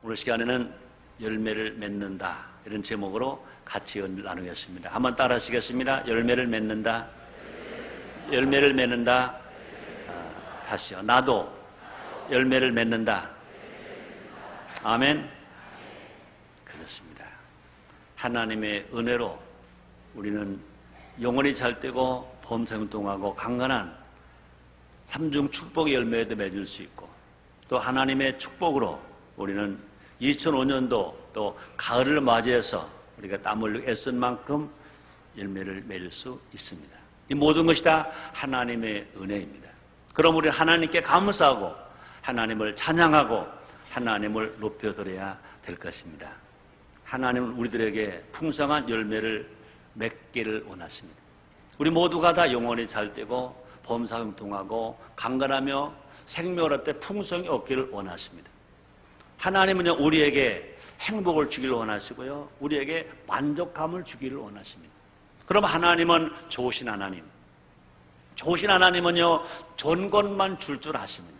오늘 시간에는 열매를 맺는다 이런 제목으로 같이 나누겠습니다. 한번 따라 하시겠습니다. 열매를 맺는다. 열매를 맺는다. 다시요. 나도 열매를 맺는다. 아멘. 그렇습니다. 하나님의 은혜로 우리는 영원히 잘되고 범생동하고 강건한 삼중 축복의 열매도 맺을 수 있고, 또 하나님의 축복으로 우리는 2005년도 또 가을을 맞이해서 우리가 땀 흘리고 애쓴 만큼 열매를 맺을 수 있습니다. 이 모든 것이 다 하나님의 은혜입니다. 그럼 우리는 하나님께 감사하고 하나님을 찬양하고 하나님을 높여드려야 될 것입니다. 하나님은 우리들에게 풍성한 열매를 맺기를 원하십니다. 우리 모두가 다 영원히 잘되고 범사형통하고 강건하며 생명을 때 풍성히 얻기를 원하십니다. 하나님은요, 우리에게 행복을 주기를 원하시고요, 우리에게 만족감을 주기를 원하십니다. 그럼 하나님은 좋으신 하나님. 좋으신 하나님은요, 좋은 것만 줄 아십니다.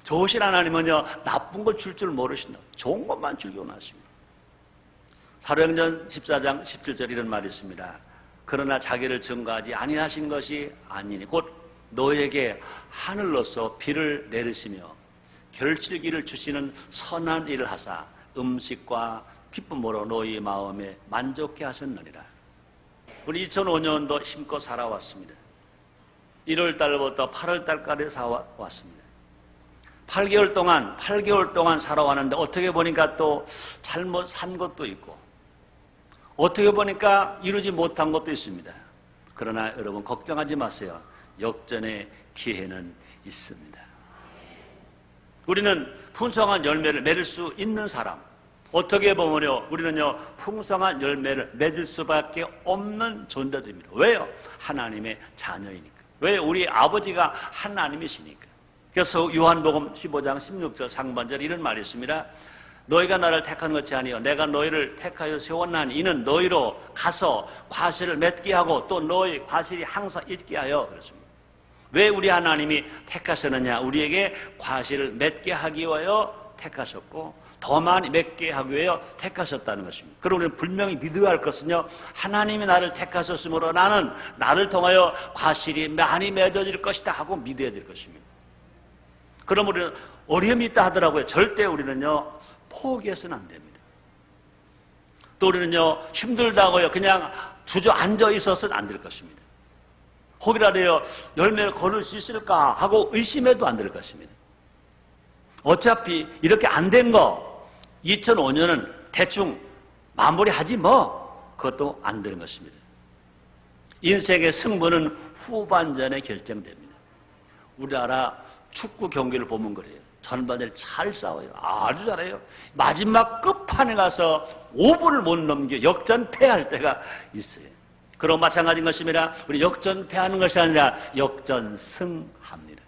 좋으신 하나님은요, 나쁜 것 줄 줄 모르신다. 좋은 것만 주기 원하십니다. 사도행전 14장 17절 이런 말이 있습니다. 그러나 자기를 증거하지 아니하신 것이 아니니 곧 너에게 하늘로서 비를 내리시며 결실기를 주시는 선한 일을 하사 음식과 기쁨으로 너희 마음에 만족해 하셨느니라. 우리 2005년도 힘껏 살아왔습니다. 1월달부터 8월달까지 살아왔습니다. 8개월 동안 살아왔는데 어떻게 보니까 또 잘못 산 것도 있고 어떻게 보니까 이루지 못한 것도 있습니다. 그러나 여러분 걱정하지 마세요. 역전의 기회는 있습니다. 우리는 풍성한 열매를 맺을 수 있는 사람, 어떻게 보면요, 우리는요 풍성한 열매를 맺을 수밖에 없는 존재들입니다. 왜요? 하나님의 자녀이니까. 왜? 우리 아버지가 하나님이시니까. 그래서 요한복음 15장 16절 상반절에 이런 말이 있습니다. 너희가 나를 택한 것이 아니요 내가 너희를 택하여 세웠나니 이는 너희로 가서 과실을 맺게 하고 또 너희 과실이 항상 있게 하여 그렇습니다. 왜 우리 하나님이 택하셨느냐? 우리에게 과실을 맺게 하기 위하여 택하셨고 더 많이 맺게 하기 위하여 택하셨다는 것입니다. 그리고 우리는 분명히 믿어야 할 것은요, 하나님이 나를 택하셨으므로 나는 나를 통하여 과실이 많이 맺어질 것이다 하고 믿어야 될 것입니다. 그럼 우리는 어려움이 있다 하더라고요. 절대 우리는요 포기해서는 안 됩니다. 또 우리는요 힘들다고요 그냥 주저앉아 있어서는 안 될 것입니다. 혹이라도요 열매를 거둘 수 있을까 하고 의심해도 안 될 것입니다. 어차피 이렇게 안 된 거 2005년은 대충 마무리하지 뭐, 그것도 안 되는 것입니다. 인생의 승부는 후반전에 결정됩니다. 우리나라 축구 경기를 보면 그래요. 전반전에 잘 싸워요. 아주 잘해요. 마지막 끝판에 가서 5분을 못 넘겨 역전패할 때가 있어요. 그럼 마찬가지인 것입니다. 우리 역전패하는 것이 아니라 역전승합니다.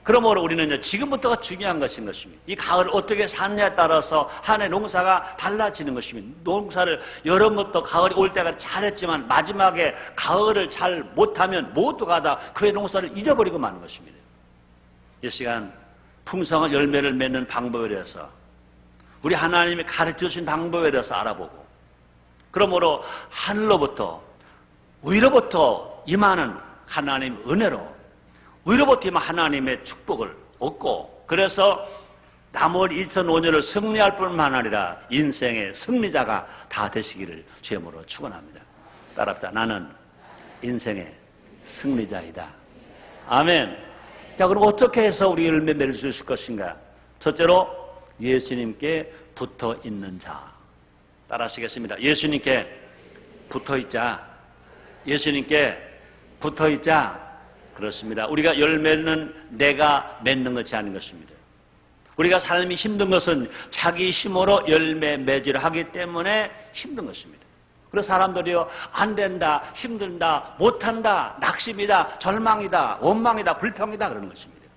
그러므로 우리는 지금부터가 중요한 것인 것입니다. 이 가을을 어떻게 사느냐에 따라서 한 해 농사가 달라지는 것입니다. 농사를 여름부터 가을이 올 때가 잘했지만 마지막에 가을을 잘 못하면 모두가 다 그의 농사를 잊어버리고 마는 것입니다. 이 시간 풍성한 열매를 맺는 방법에 대해서 우리 하나님이 가르쳐 주신 방법에 대해서 알아보고, 그러므로 하늘로부터 위로부터 임하는 하나님의 은혜로 위로부터 임한 하나님의 축복을 얻고, 그래서 나머지 2005년을 승리할 뿐만 아니라 인생의 승리자가 다 되시기를 주님으로 축원합니다. 따라합시다. 나는 인생의 승리자이다. 아멘. 자, 그럼 어떻게 해서 우리 열매 맺을 수 있을 것인가? 첫째로 예수님께 붙어 있는 자. 따라하시겠습니다. 예수님께 붙어 있자. 예수님께 붙어 있자. 그렇습니다. 우리가 열매는 내가 맺는 것이 아닌 것입니다. 우리가 삶이 힘든 것은 자기 힘으로 열매 맺으려 하기 때문에 힘든 것입니다. 그래서 사람들이요, 안 된다, 힘든다, 못한다, 낙심이다, 절망이다, 원망이다, 불평이다 그러는 것입니다.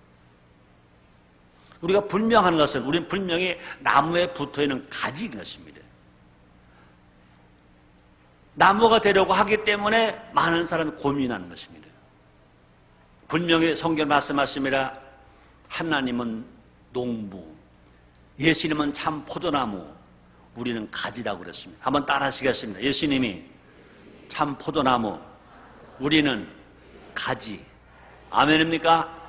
우리가 분명한 것은 우리는 분명히 나무에 붙어있는 가지인 것입니다. 나무가 되려고 하기 때문에 많은 사람이 고민하는 것입니다. 분명히 성경 말씀하십니다. 하나님은 농부, 예수님은 참 포도나무, 우리는 가지라고 그랬습니다. 한번 따라 하시겠습니다. 예수님이 참 포도나무, 우리는 가지. 아멘입니까?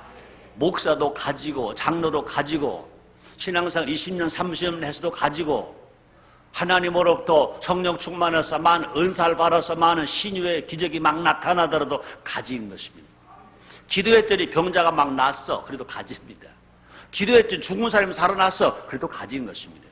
목사도 가지고, 장로도 가지고, 신앙생활 20년, 30년 해서도 가지고, 하나님으로부터 성령 충만해서 많은 은사를 받아서 많은 신유의 기적이 막 나타나더라도 가지인 것입니다. 기도했더니 병자가 막 났어. 그래도 가지입니다. 기도했더니 죽은 사람이 살아났어. 그래도 가지인 것입니다.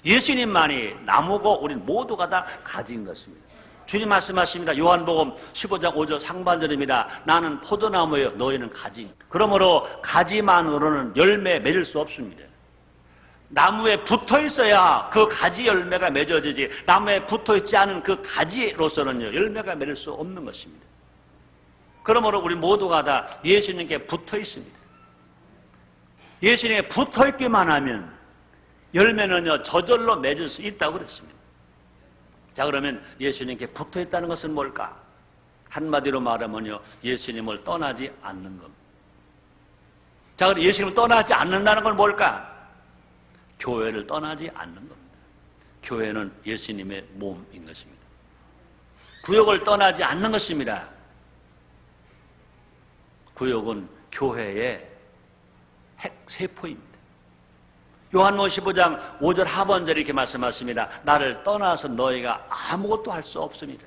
예수님만이 나무고 우리는 모두가 다 가지인 것입니다. 주님 말씀하십니다. 요한복음 15장 5절 상반절입니다. 나는 포도나무예요. 너희는 가지. 그러므로 가지만으로는 열매 맺을 수 없습니다. 나무에 붙어 있어야 그 가지 열매가 맺어지지, 나무에 붙어 있지 않은 그 가지로서는요, 열매가 맺을 수 없는 것입니다. 그러므로 우리 모두가 다 예수님께 붙어 있습니다. 예수님께 붙어 있기만 하면 열매는요, 저절로 맺을 수 있다고 그랬습니다. 자, 그러면 예수님께 붙어 있다는 것은 뭘까? 한마디로 말하면요, 예수님을 떠나지 않는 겁니다. 자, 그럼 예수님을 떠나지 않는다는 건 뭘까? 교회를 떠나지 않는 겁니다. 교회는 예수님의 몸인 것입니다. 구역을 떠나지 않는 것입니다. 구역은 교회의 핵세포입니다. 요한복음 15장 5절 하반절에 이렇게 말씀하십니다. 나를 떠나서 너희가 아무것도 할 수 없습니다.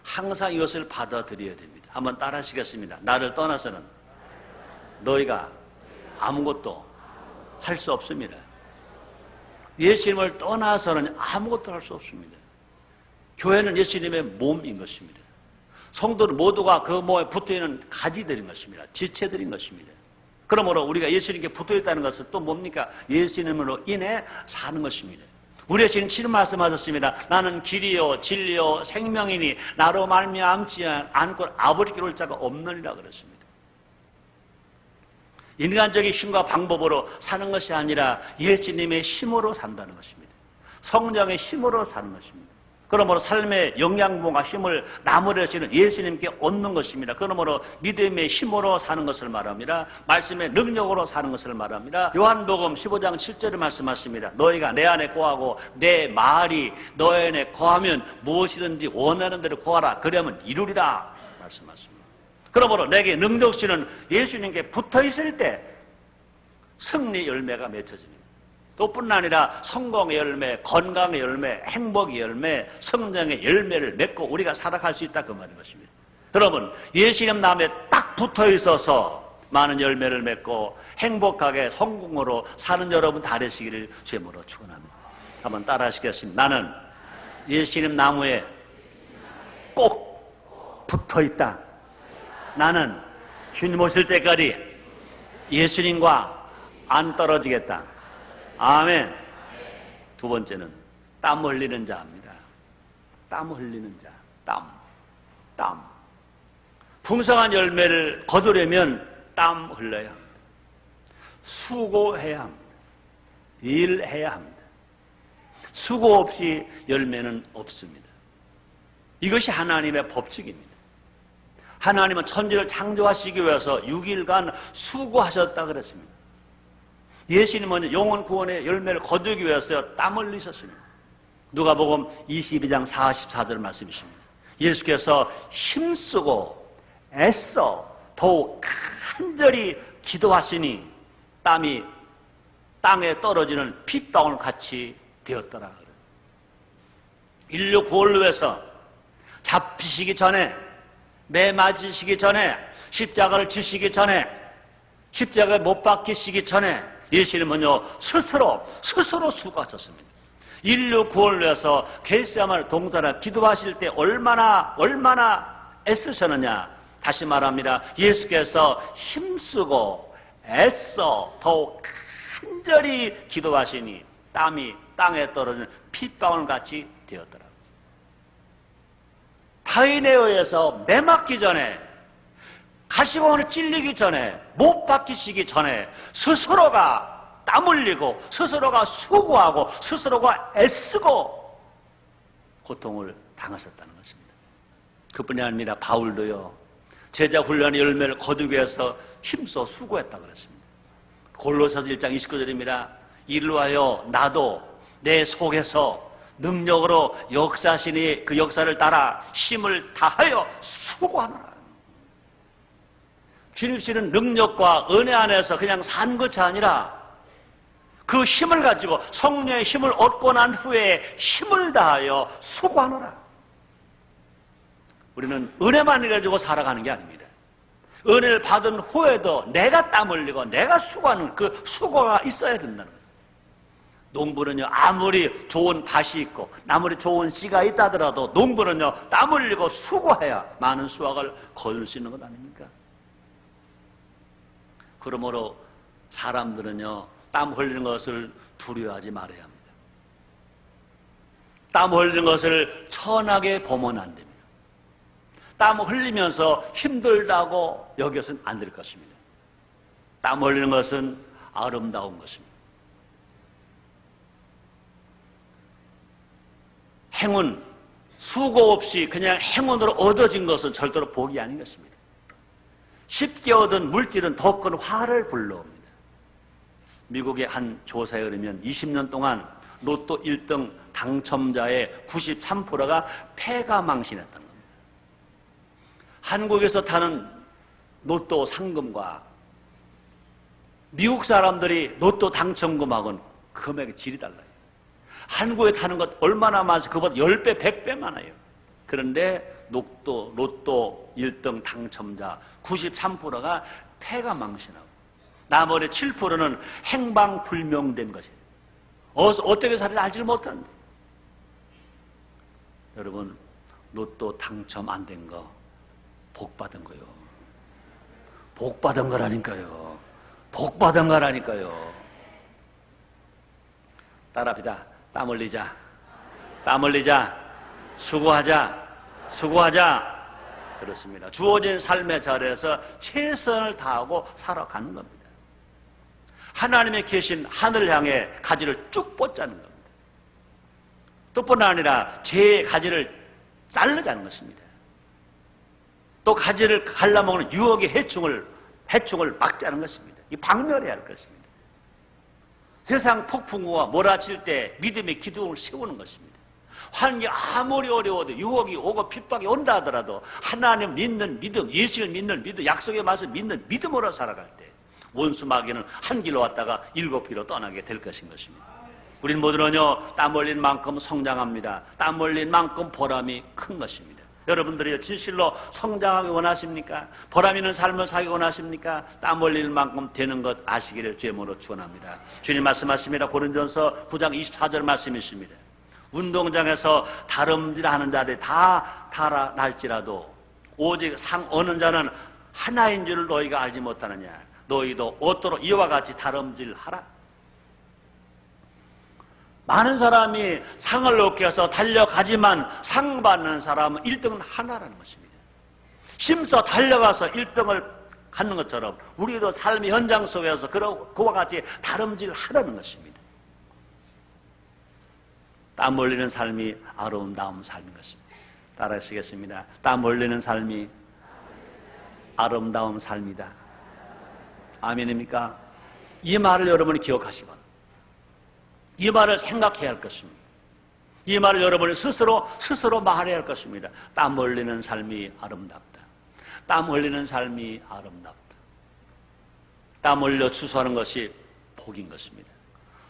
항상 이것을 받아들여야 됩니다. 한번 따라 하시겠습니다. 나를 떠나서는 너희가 아무것도 할 수 없습니다. 예수님을 떠나서는 아무것도 할 수 없습니다. 교회는 예수님의 몸인 것입니다. 성도는 모두가 그 몸에 붙어있는 가지들인 것입니다. 지체들인 것입니다. 그러므로 우리가 예수님께 붙어있다는 것은 또 뭡니까? 예수님으로 인해 사는 것입니다. 우리 예수님 지금 말씀하셨습니다. 나는 길이요 진리요 생명이니 나로 말미암지 않고 아버지께 올 자가 없느니라 그랬습니다. 인간적인 힘과 방법으로 사는 것이 아니라 예수님의 힘으로 산다는 것입니다. 성령의 힘으로 사는 것입니다. 그러므로 삶의 영양분과 힘을 나무려지는 예수님께 얻는 것입니다. 그러므로 믿음의 힘으로 사는 것을 말합니다. 말씀의 능력으로 사는 것을 말합니다. 요한복음 15장 7절에 말씀하십니다. 너희가 내 안에 거하고 내 말이 너희 안에 거하면 무엇이든지 원하는 대로 거하라. 그러면 이루리라 말씀하십니다. 그러므로 내게 능력시는 예수님께 붙어있을 때 승리 열매가 맺혀집니다. 또 뿐 아니라 성공의 열매, 건강의 열매, 행복의 열매, 성장의 열매를 맺고 우리가 살아갈 수 있다 그 말인 것입니다. 여러분, 예수님 나무에 딱 붙어있어서 많은 열매를 맺고 행복하게 성공으로 사는 여러분 다 되시기를 주님으로 축원합니다. 한번 따라 하시겠습니다. 나는 예수님 나무에 꼭 붙어있다. 나는 주님 오실 때까지 예수님과 안 떨어지겠다. 아멘. 두 번째는 땀 흘리는 자입니다. 땀 흘리는 자. 땀. 풍성한 열매를 거두려면 땀 흘려야 합니다. 수고해야 합니다. 일해야 합니다. 수고 없이 열매는 없습니다. 이것이 하나님의 법칙입니다. 하나님은 천지를 창조하시기 위해서 6일간 수고하셨다 그랬습니다. 예수님은 영혼 구원의 열매를 거두기 위해서 땀 흘리셨습니다. 누가복음 22장 44절 말씀이십니다. 예수께서 힘쓰고 애써 더욱 간절히 기도하시니 땀이 땅에 떨어지는 핏방울 같이 되었더라. 인류 구원을 위해서 잡히시기 전에, 매 맞으시기 전에, 십자가를 지시기 전에, 십자가에 못 박히시기 전에 예수님은요 스스로 수고하셨습니다. 인류 구원을 위해서 겟세마네 동산에 기도하실 때 얼마나 애쓰셨느냐. 다시 말합니다. 예수께서 힘쓰고 애써 더욱 간절히 기도하시니 땀이 땅에 떨어지는 핏방울같이 되었더라. 타인에 의해서 매맞기 전에, 가시공원에 찔리기 전에, 못 박히시기 전에 스스로가 땀 흘리고 스스로가 수고하고 스스로가 애쓰고 고통을 당하셨다는 것입니다. 그뿐이 아니라 바울도요 제자 훈련의 열매를 거두기 위해서 힘써 수고했다고 그랬습니다. 골로새서 1장 29절입니다. 이루하여 나도 내 속에서 능력으로 역사신이 그 역사를 따라 힘을 다하여 수고하노라. 주님 주시는 능력과 은혜 안에서 그냥 산 것이 아니라 그 힘을 가지고 성령의 힘을 얻고 난 후에 힘을 다하여 수고하노라. 우리는 은혜만 가지고 살아가는 게 아닙니다. 은혜를 받은 후에도 내가 땀 흘리고 내가 수고하는 그 수고가 있어야 된다는 거예요. 농부는요, 아무리 좋은 밭이 있고 아무리 좋은 씨가 있다 하더라도 농부는요, 땀 흘리고 수고해야 많은 수확을 거둘 수 있는 것 아닙니까? 그러므로 사람들은요, 땀 흘리는 것을 두려워하지 말아야 합니다. 땀 흘리는 것을 천하게 보면 안 됩니다. 땀 흘리면서 힘들다고 여겨서는 안 될 것입니다. 땀 흘리는 것은 아름다운 것입니다. 행운, 수고 없이 그냥 행운으로 얻어진 것은 절대로 복이 아닌 것입니다. 쉽게 얻은 물질은 더 큰 화를 불러옵니다. 미국의 한 조사에 의하면 20년 동안 로또 1등 당첨자의 93%가 폐가 망신했던 겁니다. 한국에서 타는 로또 상금과 미국 사람들이 로또 당첨금하고는 금액의 질이 달라요. 한국에 타는 것 얼마나 많아서 그보다 10배, 100배 많아요. 그런데 로또 1등 당첨자 93%가 폐가 망신하고 나머지 7%는 행방불명된 것이에요. 어떻게 살는지 알지를 못하는데. 여러분, 로또 당첨 안 된 거 복 받은 거요. 복 받은 거라니까요. 복 받은 거라니까요. 따라합시다. 땀 흘리자. 땀 흘리자. 수고하자. 수고하자. 그렇습니다. 주어진 삶의 자리에서 최선을 다하고 살아가는 겁니다. 하나님의 계신 하늘을 향해 가지를 쭉 뻗자는 겁니다. 또뿐 아니라 제 가지를 자르자는 것입니다. 또 가지를 갈라먹는 유혹의 해충을 막자는 것입니다. 이 박멸해야 할 것입니다. 세상 폭풍우와 몰아칠 때 믿음의 기둥을 세우는 것입니다. 환경이 아무리 어려워도 유혹이 오고 핍박이 온다 하더라도 하나님 믿는 믿음, 예수를 믿는 믿음, 약속의 말씀 믿는 믿음으로 살아갈 때 원수 마귀는 한 길로 왔다가 7길로 떠나게 될 것인 것입니다. 우린 모두는요, 땀 흘린 만큼 성장합니다. 땀 흘린 만큼 보람이 큰 것입니다. 여러분들이 진실로 성장하기 원하십니까? 보람 있는 삶을 살기 원하십니까? 땀 흘릴 만큼 되는 것 아시기를 주님으로 축원합니다. 주님 말씀하십니다. 고린도전서 9장 24절 말씀이십니다. 운동장에서 다름질하는 자들이 다 달아날지라도 오직 상 얻는 자는 하나인 줄 너희가 알지 못하느냐. 너희도 옷도로 이와 같이 다름질하라. 많은 사람이 상을 얻기 위해서 달려가지만 상 받는 사람은 1등은 하나라는 것입니다. 힘써 달려가서 1등을 갖는 것처럼 우리도 삶의 현장 속에서 그와 같이 다름질하라는 것입니다. 땀 흘리는 삶이 아름다운 삶인 것입니다. 따라하시겠습니다. 땀 흘리는 삶이 아름다운 삶이다. 아멘입니까? 이 말을 여러분이 기억하시고 이 말을 생각해야 할 것입니다. 이 말을 여러분이 스스로 말해야 할 것입니다. 땀 흘리는 삶이 아름답다. 땀 흘리는 삶이 아름답다. 땀 흘려 추수하는 것이 복인 것입니다.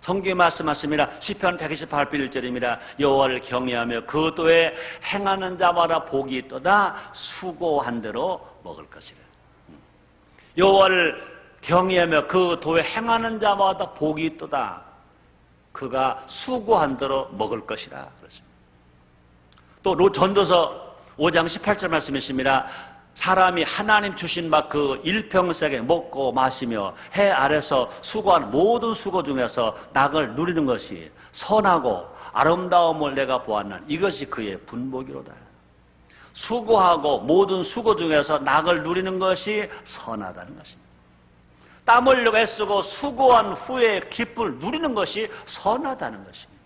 성경에 말씀하십니다. 시편 128편 1절입니다. 여호와를 경외하며 그 도에 행하는 자마다 복이 있도다. 수고한 대로 먹을 것이라. 여호와를 경외하며 그 도에 행하는 자마다 복이 있도다. 그가 수고한 대로 먹을 것이라 그렇습니다. 또 전도서 5장 18절 말씀이십니다. 사람이 하나님 주신 바 그 일평생에 먹고 마시며 해 아래서 수고한 모든 수고 중에서 낙을 누리는 것이 선하고 아름다움을 내가 보았나 이것이 그의 분복이로다. 수고하고 모든 수고 중에서 낙을 누리는 것이 선하다는 것입니다. 땀 흘려 애쓰고 수고한 후에 기쁨을 누리는 것이 선하다는 것입니다.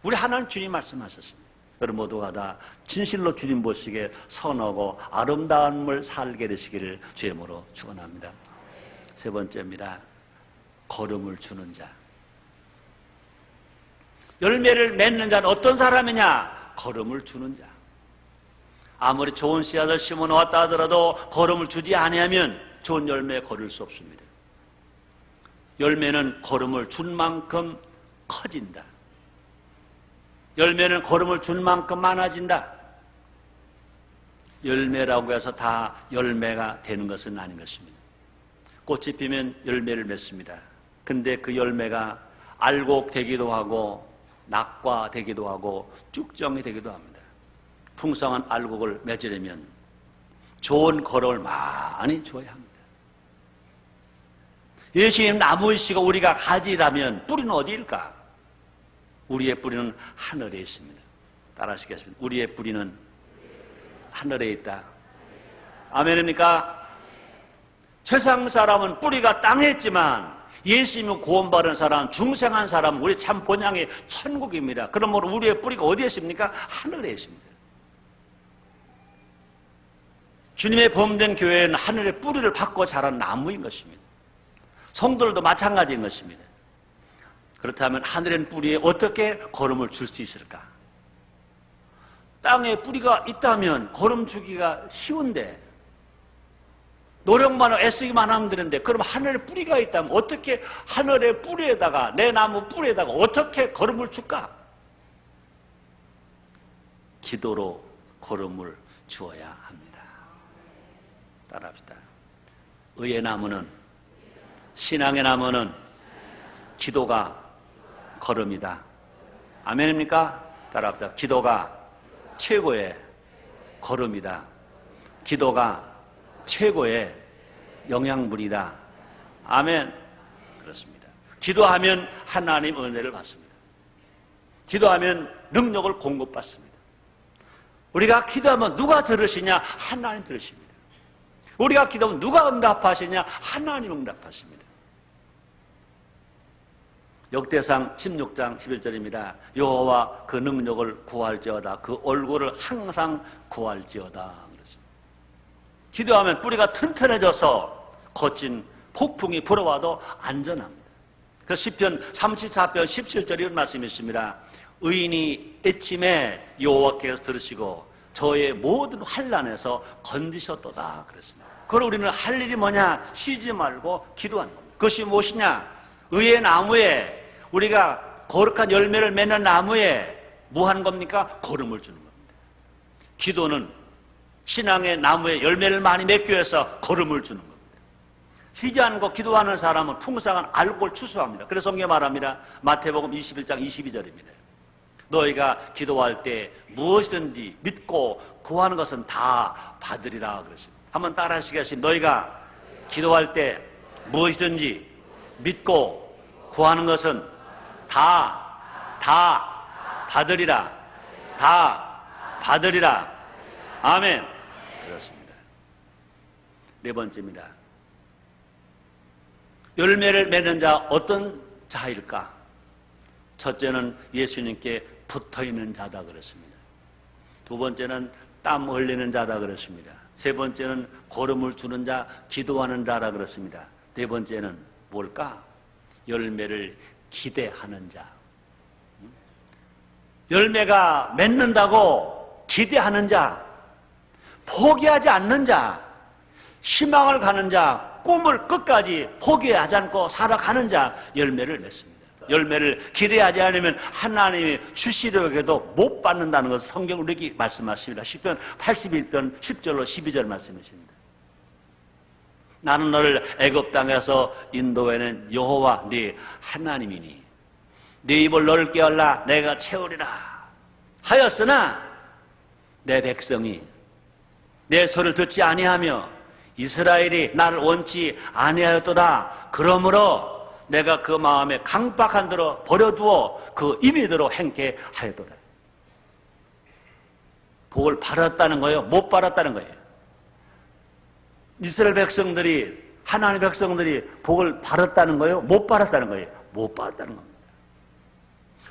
우리 하나님 주님 말씀하셨습니다. 여러분 모두가 다 진실로 주님 보시기에 선하고 아름다움을 살게 되시기를 주의 이름으로 축원합니다. 세 번째입니다. 걸음을 주는 자. 열매를 맺는 자는 어떤 사람이냐? 거름을 주는 자. 아무리 좋은 씨앗을 심어 놓았다 하더라도 거름을 주지 아니하면 좋은 열매에 거둘 수 없습니다. 열매는 거름을 준 만큼 커진다. 열매는 거름을 준 만큼 많아진다. 열매라고 해서 다 열매가 되는 것은 아닌 것입니다. 꽃이 피면 열매를 맺습니다. 근데 그 열매가 알곡 되기도 하고 낙과 되기도 하고 쭉정이 되기도 합니다. 풍성한 알곡을 맺으려면 좋은 거름을 많이 줘야 합니다. 예수님 나무이시고 우리가 가지라면 뿌리는 어디일까? 우리의 뿌리는 하늘에 있습니다. 따라하시겠습니다. 우리의 뿌리는 하늘에 있다. 아멘입니까? 세상 사람은 뿌리가 땅에 있지만 예수님을 구원받은 사람, 중생한 사람은 우리 참 본향의 천국입니다. 그러므로 우리의 뿌리가 어디에 있습니까? 하늘에 있습니다. 주님의 범된 교회는 하늘의 뿌리를 받고 자란 나무인 것입니다. 성도들도 마찬가지인 것입니다. 그렇다면 하늘의 뿌리에 어떻게 거름을 줄 수 있을까? 땅에 뿌리가 있다면 거름 주기가 쉬운데 노력만 하고 애쓰기만 하면 되는데 그럼 하늘에 뿌리가 있다면 어떻게 하늘의 뿌리에다가 내 나무 뿌리에다가 어떻게 거름을 줄까? 기도로 거름을 주어야 합니다. 따라합시다. 의의 나무는 신앙의 나무는 기도가 거름이다. 아멘입니까? 따라합시다. 기도가 최고의 거름이다. 기도가 최고의 영양분이다. 아멘. 그렇습니다. 기도하면 하나님 은혜를 받습니다. 기도하면 능력을 공급받습니다. 우리가 기도하면 누가 들으시냐? 하나님 들으십니다. 우리가 기도하면 누가 응답하시냐? 하나님 응답하십니다. 역대상 16장 11절입니다. 여호와 그 능력을 구할지어다. 그 얼굴을 항상 구할지어다. 기도하면 뿌리가 튼튼해져서 거친 폭풍이 불어와도 안전합니다. 그 시편 34편 17절에 이런 말씀이 있습니다. 의인이 애침에 여호와께서 들으시고 저의 모든 환난에서 건지셨도다 그랬습니다. 그럼 우리는 할 일이 뭐냐? 쉬지 말고 기도하는 겁니다. 그것이 무엇이냐? 의의 나무에 우리가 거룩한 열매를 맺는 나무에 뭐 하는 겁니까? 거름을 주는 겁니다. 기도는 신앙의 나무에 열매를 많이 맺기 위해서 거름을 주는 겁니다. 쉬지 않고 기도하는 사람은 풍성한 알곡을 추수합니다. 그래서 성경에 말합니다. 마태복음 21장 22절입니다. 너희가 기도할 때 무엇이든지 믿고 구하는 것은 다 받으리라 그랬습니다. 한번 따라 하시겠습니다. 너희가 기도할 때 무엇이든지 믿고 구하는 것은 다 받으리라. 다 받으리라. 아멘. 그렇습니다. 네 번째입니다. 열매를 맺는 자 어떤 자일까? 첫째는 예수님께 붙어있는 자다 그랬습니다. 두 번째는 땀 흘리는 자다 그랬습니다. 세 번째는 거름을 주는 자, 기도하는 자라 그랬습니다. 네 번째는 뭘까? 열매를 기대하는 자. 열매가 맺는다고 기대하는 자, 포기하지 않는 자, 희망을 가는 자, 꿈을 끝까지 포기하지 않고 살아가는 자, 열매를 맺습니다. 열매를 기대하지 않으면 하나님이 주시려고 못 받는다는 것을 성경 우리에게 말씀하십니다. 시편 81편 10절로 12절 말씀이십니다. 나는 너를 애굽 땅에서 인도해낸 여호와 네 하나님이니 네 입을 넓게 열라 내가 채우리라 하였으나 내 백성이 내 소리를 듣지 아니하며 이스라엘이 나를 원치 아니하였도다. 그러므로 내가 그 마음에 강박한 대로 버려두어 그 임의대로 행케 하였도다. 복을 받았다는 거예요? 못 받았다는 거예요? 이스라엘 백성들이, 하나님의 백성들이 복을 받았다는 거예요? 못 받았다는 거예요? 못 받았다는 겁니다.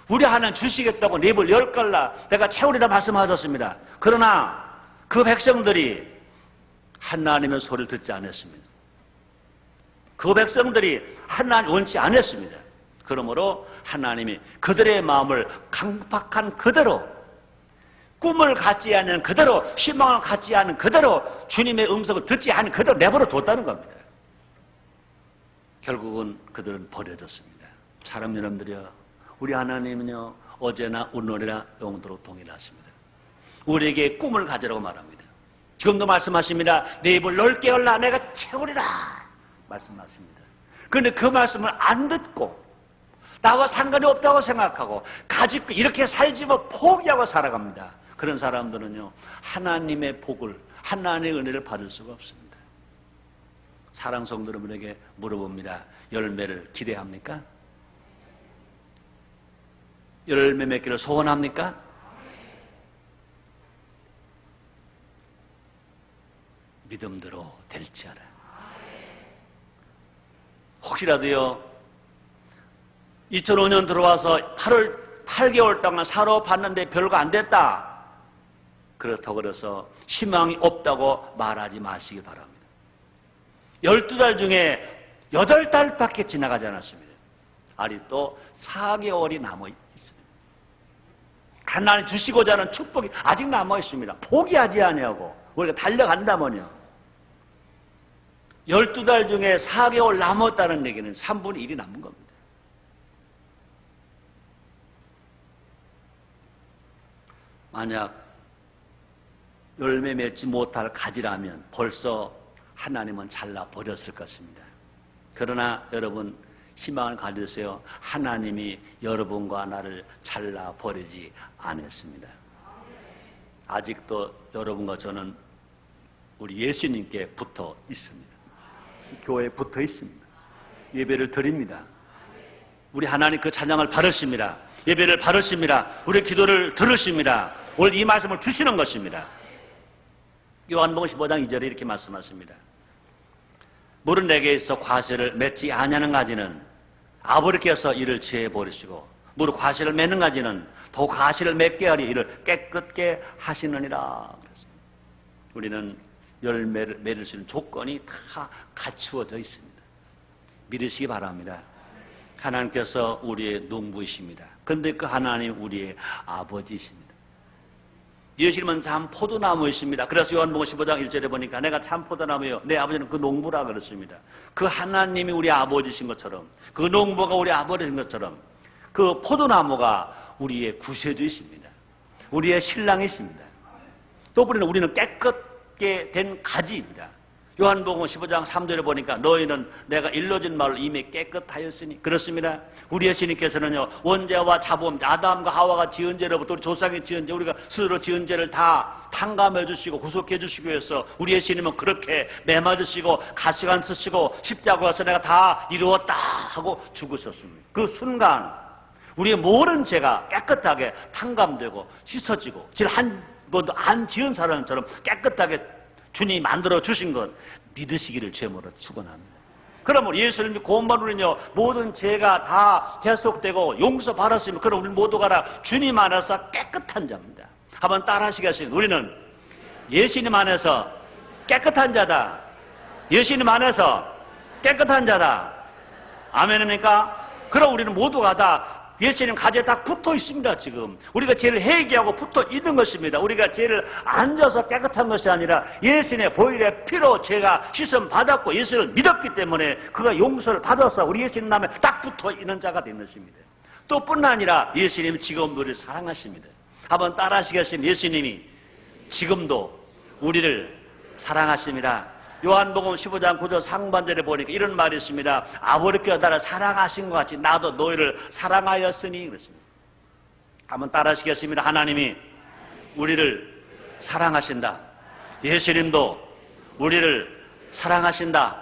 우리 하나님 주시겠다고 네 입을 열 갈라 내가 채우리라 말씀하셨습니다. 그러나 그 백성들이 하나님의 소리를 듣지 않았습니다. 그 백성들이 하나님 원치 않았습니다. 그러므로 하나님이 그들의 마음을 강박한 그대로, 꿈을 갖지 않은 그대로, 희망을 갖지 않은 그대로, 주님의 음성을 듣지 않은 그대로 내버려 뒀다는 겁니다. 결국은 그들은 버려졌습니다. 사람 여러분들이요, 우리 하나님은요 어제나 오늘이나 영원토록 동일하십니다. 우리에게 꿈을 가지라고 말합니다. 지금도 말씀하십니다. 내 입을 넓게 열라 내가 채우리라 말씀하십니다. 그런데 그 말씀을 안 듣고 나와 상관이 없다고 생각하고 가지고 이렇게 살지 뭐 포기하고 살아갑니다. 그런 사람들은요 하나님의 복을, 하나님의 은혜를 받을 수가 없습니다. 사랑 성도 여러분에게 물어봅니다. 열매를 기대합니까? 열매 맺기를 소원합니까? 믿음대로 될지어다. 혹시라도요 2005년 들어와서 8개월 동안 살아봤는데 별거 안 됐다, 그렇다고 그래서 희망이 없다고 말하지 마시기 바랍니다. 12달 중에 8달밖에 지나가지 않았습니다. 아직도 4개월이 남아 있습니다. 하나님 주시고자 하는 축복이 아직 남아 있습니다. 포기하지 아니하고 우리가 달려간다면요 12달 중에 4개월 남았다는 얘기는 3분의 1이 남은 겁니다. 만약 열매 맺지 못할 가지라면 벌써 하나님은 잘라버렸을 것입니다. 그러나 여러분 희망을 가지세요. 하나님이 여러분과 나를 잘라버리지 않았습니다. 아직도 여러분과 저는 우리 예수님께 붙어 있습니다. 교회에 붙어 있습니다. 예배를 드립니다. 우리 하나님 그 찬양을 받으십니다. 예배를 받으십니다. 우리 기도를 들으십니다. 오늘 이 말씀을 주시는 것입니다. 요한복음 15장 2절에 이렇게 말씀하십니다. 물은 내게 있어 과실을 맺지 아니하는 가지는 아버지께서 이를 제해버리시고 무릇 과실을 맺는 가지는 더 과실을 맺게 하리 이를 깨끗게 하시느니라. 우리는 열매를 맺을 수 있는 조건이 다 갖추어져 있습니다. 믿으시기 바랍니다. 하나님께서 우리의 농부이십니다. 그런데 그 하나님 우리의 아버지이십니다. 예수님은 참 포도나무이십니다. 그래서 요한복음 15장 1절에 보니까 내가 참 포도나무요 내 아버지는 그 농부라 그랬습니다. 그 하나님이 우리 아버지신 것처럼, 그 농부가 우리 아버지신 것처럼 그 포도나무가 우리의 구세주이십니다. 우리의 신랑이십니다. 또 우리는 깨끗게 된 가지입니다. 요한복음 15장 3절에 보니까 너희는 내가 일러진 말로 이미 깨끗하였으니, 그렇습니다. 우리 예수님께서는요 원죄와 자범, 아담과 하와가 지은 죄로부터 우리 조상이 지은 죄, 우리가 스스로 지은 죄를 다 탕감해 주시고 구속해 주시기 위해서 우리 예수님은 그렇게 매맞으시고 가시관 쓰시고 십자가에서 내가 다 이루었다 하고 죽으셨습니다. 그 순간 우리의 모든 죄가 깨끗하게 탕감되고 씻어지고 질 한 번도 안 지은 사람처럼 깨끗하게 주님이 만들어 주신 것 믿으시기를 죄물로 축원합니다. 그러면 예수님이 구원받은 우리는요 모든 죄가 다 대속되고 용서받았으면 그럼 우리 모두가 다 주님 안에서 깨끗한 자입니다. 한번 따라하시겠습니다. 우리는 예수님 안에서 깨끗한 자다. 예수님 안에서 깨끗한 자다. 아멘입니까? 그럼 우리는 모두가 다 예수님 가지에 딱 붙어 있습니다. 지금 우리가 죄를 회개하고 붙어 있는 것입니다. 우리가 죄를 앉아서 깨끗한 것이 아니라 예수님의 보혈의 피로 죄가 씻음 받았고 예수를 믿었기 때문에 그가 용서를 받아서 우리 예수님 남에 딱 붙어 있는 자가 된 것입니다. 또 뿐만 아니라 예수님이 지금도 우리를 사랑하십니다. 한번 따라 하시겠습니다. 예수님이 지금도 우리를 사랑하십니다. 요한복음 15장 9절 상반절에 보니까 이런 말이 있습니다. 아버지께서 나를 사랑하신 것 같이 나도 너희를 사랑하였으니 그렇습니다. 한번 따라 하시겠습니다. 하나님이 우리를 사랑하신다. 예수님도 우리를 사랑하신다.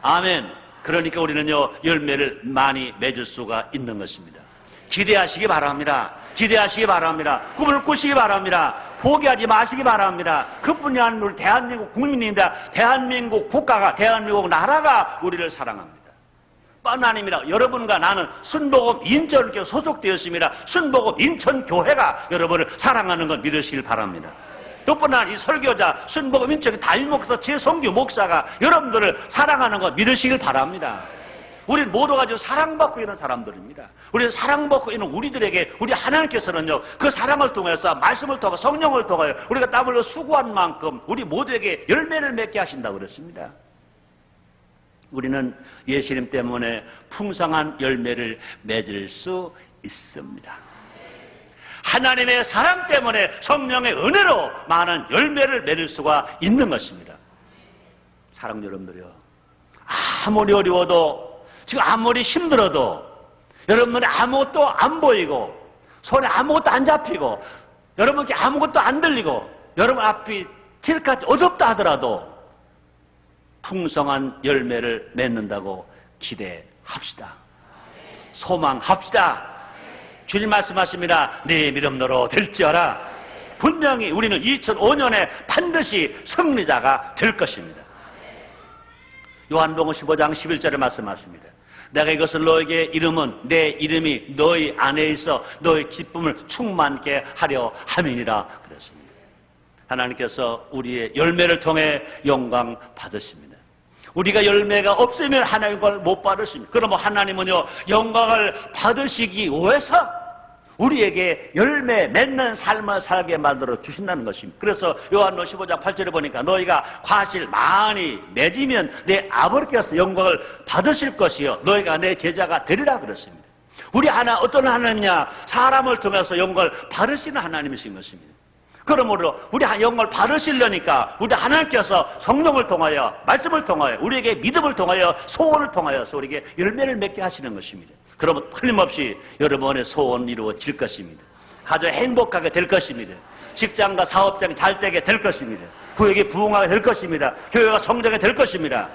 아멘. 그러니까 우리는요 열매를 많이 맺을 수가 있는 것입니다. 기대하시기 바랍니다. 기대하시기 바랍니다. 꿈을 꾸시기 바랍니다. 포기하지 마시기 바랍니다. 그뿐이 아니라 우리 대한민국 국민입니다. 대한민국 국가가, 대한민국 나라가 우리를 사랑합니다. 뿐 아닙니다. 여러분과 나는 순복음 인천교회 소속되었습니다. 순복음 인천교회가 여러분을 사랑하는 걸 믿으시길 바랍니다. 또뿐 아니라 이 설교자 순복음 인천교회 담임목사 최성규 목사가 여러분들을 사랑하는 걸 믿으시길 바랍니다. 우리는 모두가 지금 사랑받고 있는 사람들입니다. 우리는 사랑받고 있는 우리들에게 우리 하나님께서는요, 그 사랑을 통해서 말씀을 통해 성령을 통하여 우리가 땀 흘려 수고한 만큼 우리 모두에게 열매를 맺게 하신다고 그랬습니다. 우리는 예수님 때문에 풍성한 열매를 맺을 수 있습니다. 하나님의 사랑 때문에 성령의 은혜로 많은 열매를 맺을 수가 있는 것입니다. 사랑 여러분들이요, 아무리 어려워도, 지금 아무리 힘들어도, 여러분들이 아무것도 안 보이고 손에 아무것도 안 잡히고 여러분께 아무것도 안 들리고 여러분 앞이 틸같이 어둡다 하더라도 풍성한 열매를 맺는다고 기대합시다. 소망합시다. 주님 말씀하십니다. 네 믿음대로 될지어라. 분명히 우리는 2005년에 반드시 승리자가 될 것입니다. 요한복음 15장 11절에 말씀하십니다. 내가 이것을 너에게 이름은 내 이름이 너희 안에 있어 너희 기쁨을 충만케 하려 함이니라 그랬습니다. 하나님께서 우리의 열매를 통해 영광 받으십니다. 우리가 열매가 없으면 하나님 걸 못 받으십니다. 그러면 하나님은요, 영광을 받으시기 위해서 우리에게 열매 맺는 삶을 살게 만들어 주신다는 것입니다. 그래서 요한복음 15장 8절에 보니까 너희가 과실 많이 맺으면 내 아버지께서 영광을 받으실 것이요 너희가 내 제자가 되리라 그랬습니다. 우리 하나 어떤 하나님이냐? 사람을 통해서 영광을 받으시는 하나님이신 것입니다. 그러므로 우리 영광을 받으시려니까 우리 하나님께서 성령을 통하여 말씀을 통하여 우리에게 믿음을 통하여 소원을 통하여서 우리에게 열매를 맺게 하시는 것입니다. 그러면 틀림없이 여러분의 소원이 이루어질 것입니다. 가정이 행복하게 될 것입니다. 직장과 사업장이 잘 되게 될 것입니다. 구역이 부흥하게 될 것입니다. 교회가 성장하게 될 것입니다.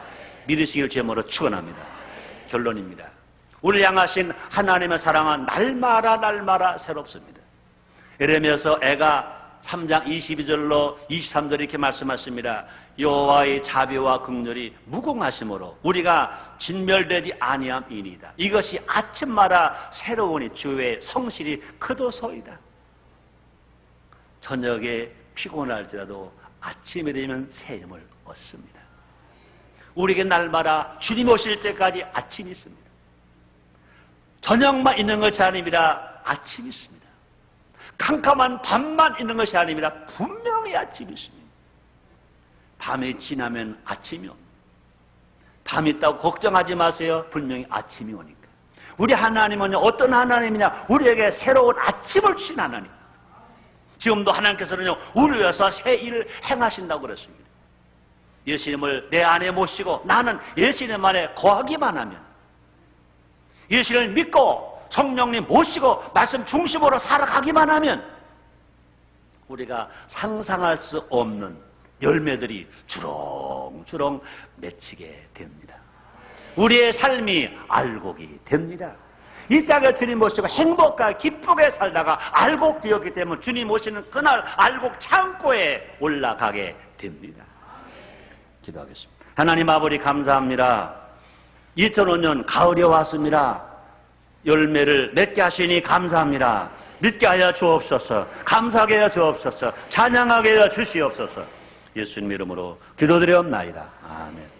믿으시길 제목으로 축원합니다. 결론입니다. 우리를 향하신 하나님의 사랑은 날마다 새롭습니다. 예레미야서 애가 3장 22절로 23절 이렇게 말씀하십니다. 여호와의 자비와 긍휼이 무궁하심으로 우리가 진멸되지 아니함이니이다. 이것이 아침마다 새로우니 주의 성실이 크도소이다. 저녁에 피곤할지라도 아침이 되면 새 힘을 얻습니다. 우리에게 날마다 주님 오실 때까지 아침이 있습니다. 저녁만 있는 것이 아닙니다. 아침이 있습니다. 캄캄한 밤만 있는 것이 아닙니다. 분명히 아침이 있습니다. 밤이 지나면 아침이 옵니다. 밤이 있다고 걱정하지 마세요. 분명히 아침이 오니까. 우리 하나님은 어떤 하나님이냐? 우리에게 새로운 아침을 주신 하나님. 지금도 하나님께서는요, 우리를 위해서 새 일을 행하신다고 그랬습니다. 예수님을 내 안에 모시고 나는 예수님 안에 거하기만 하면, 예수님을 믿고 성령님 모시고 말씀 중심으로 살아가기만 하면 우리가 상상할 수 없는 열매들이 주렁주렁 맺히게 됩니다. 우리의 삶이 알곡이 됩니다. 이 땅에 주님 모시고 행복하게 기쁘게 살다가 알곡 되었기 때문에 주님 오시는 그날 알곡 창고에 올라가게 됩니다. 기도하겠습니다. 하나님 아버지 감사합니다. 2005년 가을이 왔습니다. 열매를 맺게 하시니 감사합니다. 믿게 하여 주옵소서. 감사하게 하여 주옵소서. 찬양하게 하여 주시옵소서. 예수님 이름으로 기도드리옵나이다. 아멘.